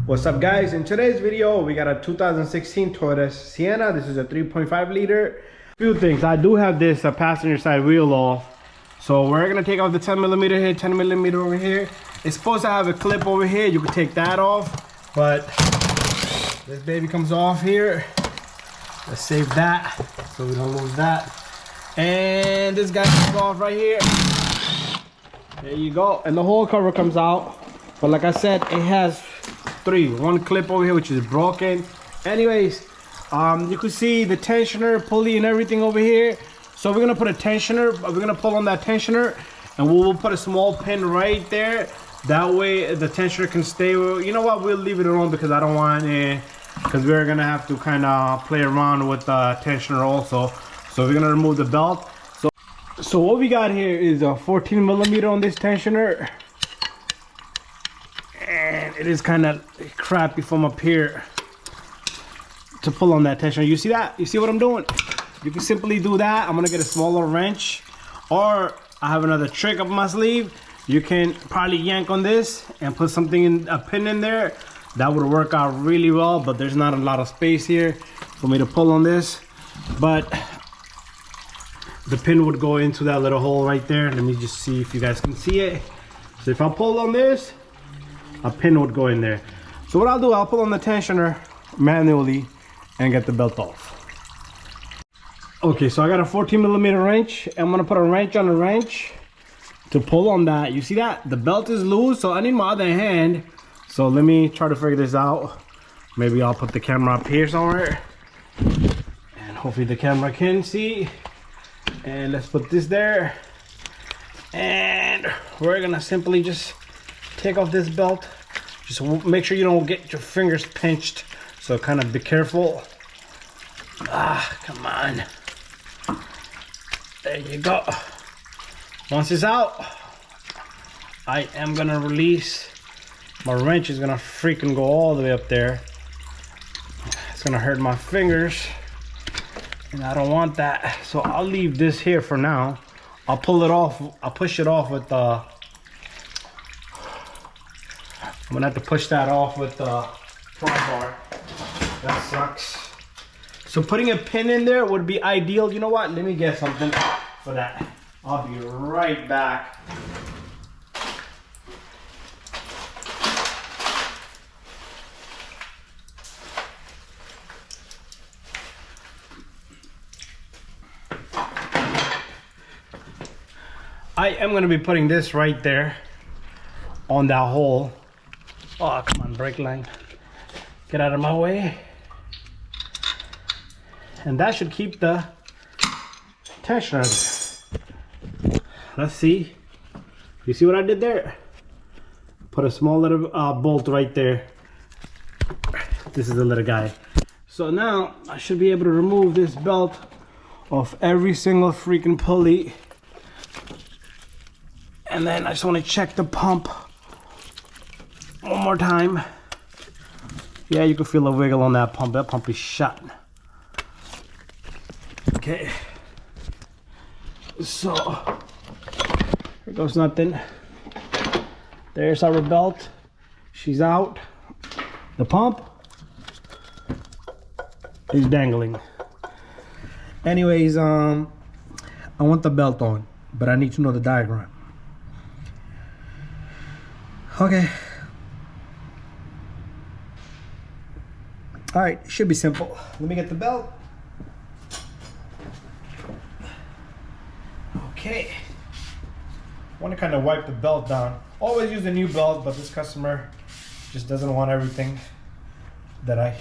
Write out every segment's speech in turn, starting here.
What's up, guys? In today's video we got a 2016 Toyota Sienna. This is a 3.5 liter. Few things. I do have this passenger side wheel off, so we're gonna take off the 10 millimeter here, 10 millimeter over here. It's supposed to have a clip over here. You can take that off, but this baby comes off here. Let's save that so we don't lose that. And this guy comes off right here. There you go. And the whole cover comes out, but like I said, it has one clip over here which is broken. Anyways, you can see the tensioner, pulley, and everything over here. So we're gonna put a tensioner, we're gonna pull on that tensioner, and we'll put a small pin right there. That way the tensioner can stay. You know what, we'll leave it alone because I don't want it, because we're gonna have to kind of play around with the tensioner also. So we're gonna remove the belt. So what we got here is a 14 millimeter on this tensioner. And it is kind of crappy from up here to pull on that tensioner. You see that? You see what I'm doing? You can simply do that. I'm gonna get a smaller wrench, or I have another trick up my sleeve. You can probably yank on this and put something in, a pin in there. That would work out really well, but there's not a lot of space here for me to pull on this. But the pin would go into that little hole right there. Let me just see if you guys can see it. So if I pull on this, a pin would go in there. So what I'll do, I'll pull on the tensioner manually and get the belt off. Okay, so I got a 14 millimeter wrench. I'm gonna put a wrench on the wrench to pull on that. You see that? The belt is loose, so I need my other hand. So let me try to figure this out. Maybe I'll put the camera up here somewhere, and hopefully the camera can see. And let's put this there. And we're gonna simply just take off this belt. Just make sure you don't get your fingers pinched, so kind of be careful. Come on. There you go. Once it's out, I am gonna release. My wrench is gonna freaking go all the way up there. It's gonna hurt my fingers, and I don't want that. So I'll leave this here for now. I'll pull it off. I'll push it off with the I'm gonna have to push that off with the pry bar. That sucks. So putting a pin in there would be ideal. You know what? Let me get something for that. I'll be right back. I am gonna be putting this right there on that hole. Oh, come on, brake line. Get out of my way. And that should keep the tensioner. Let's see. You see what I did there? Put a small little bolt right there. This is the little guy. So now I should be able to remove this belt off every single freaking pulley. And then I just want to check the pump one more time. Yeah, you can feel a wiggle on that pump. That pump is shut. Okay. So here goes nothing. There's our belt. She's out. The pump is dangling. Anyways, I want the belt on, but I need to know the diagram. Okay. All right, should be simple. Let me get the belt. Okay. I want to kind of wipe the belt down. Always use a new belt, but this customer just doesn't want everything that I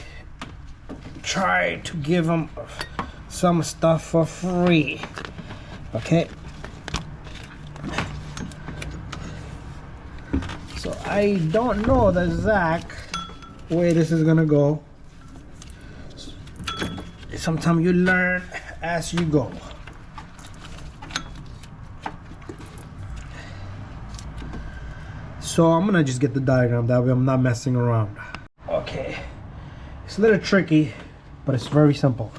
try to give them some stuff for free. Okay. So I don't know the exact way this is gonna go. Sometimes you learn as you go. So I'm gonna just get the diagram, that way I'm not messing around. Okay, it's a little tricky, but it's very simple.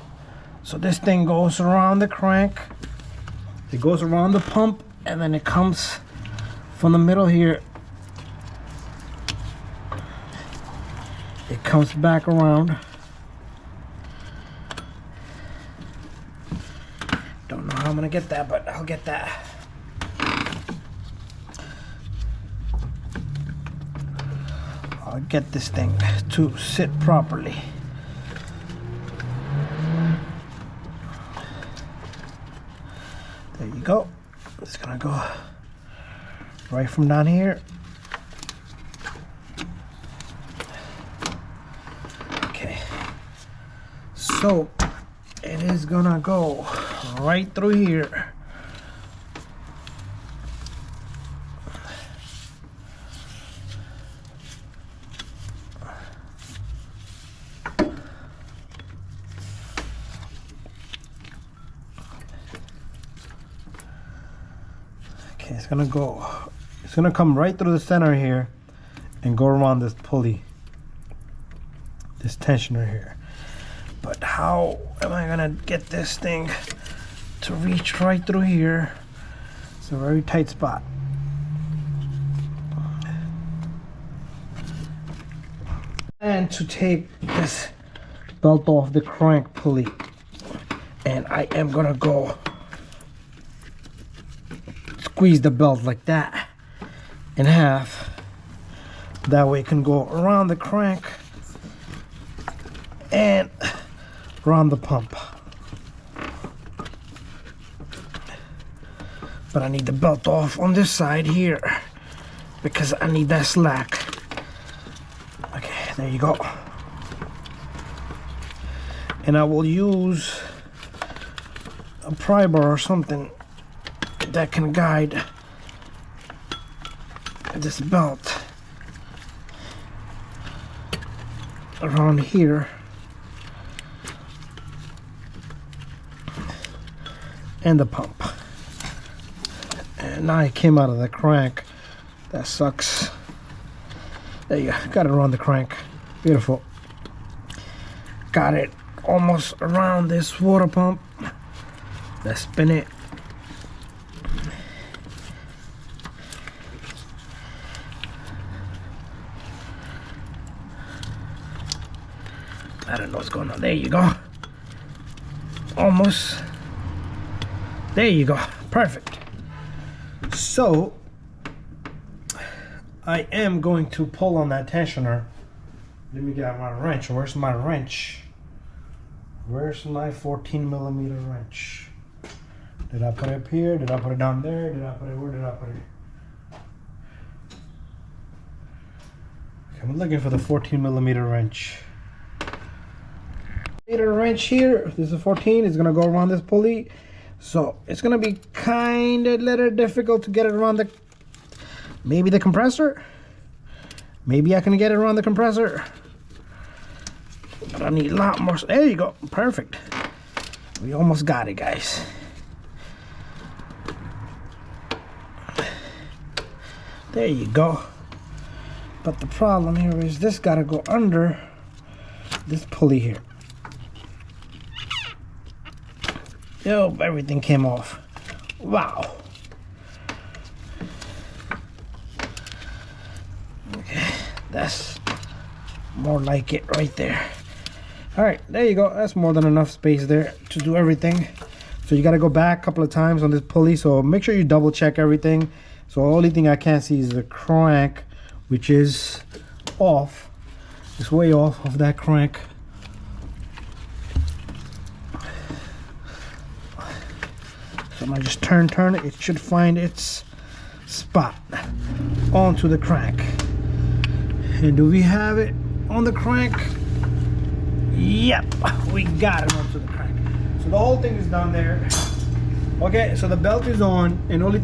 So this thing goes around the crank, it goes around the pump, and then it comes from the middle here it comes back around. Don't know how I'm gonna get that, but I'll get that. I'll get this thing to sit properly. There you go. It's gonna go right from down here. Okay. So it is gonna go right through here. Okay, it's gonna come right through the center here and go around this pulley, this tensioner here. But how am I gonna get this thing to reach right through here? It's a very tight spot. And to take this belt off the crank pulley, and I am gonna go squeeze the belt like that in half. That way it can go around the crank and around the pump. But I need the belt off on this side here because I need that slack. Okay, there you go. And I will use a pry bar or something that can guide this belt around here and the pump. And now it came out of the crank. That sucks. There you go. Got it around the crank. Beautiful. Got it almost around this water pump. Let's spin it. I don't know what's going on. There you go. Almost. There you go. Perfect. So I am going to pull on that tensioner. Let me get my wrench. Where's my wrench? Where's my 14mm wrench? Did I put it up here? Did I put it down there? Did I put it? Where did I put it? Okay, I'm looking for the 14mm wrench. A wrench here. This is a 14. It's gonna go around this pulley, so it's gonna be kind of a little difficult to get it around the, maybe the compressor. Maybe I can get it around the compressor, but I need a lot more. There you go. Perfect. We almost got it, guys. There you go. But the problem here is this gotta go under this pulley here. Oh, everything came off. Wow. Okay, that's more like it right there. All right, there you go. That's more than enough space there to do everything. So you got to go back a couple of times on this pulley. So make sure you double check everything. So the only thing I can't see is the crank, which is off. It's way off of that crank. So I'm gonna just turn it. It should find its spot onto the crank. And do we have it on the crank? Yep, we got it onto the crank. So the whole thing is done there. Okay, so the belt is on, and only thing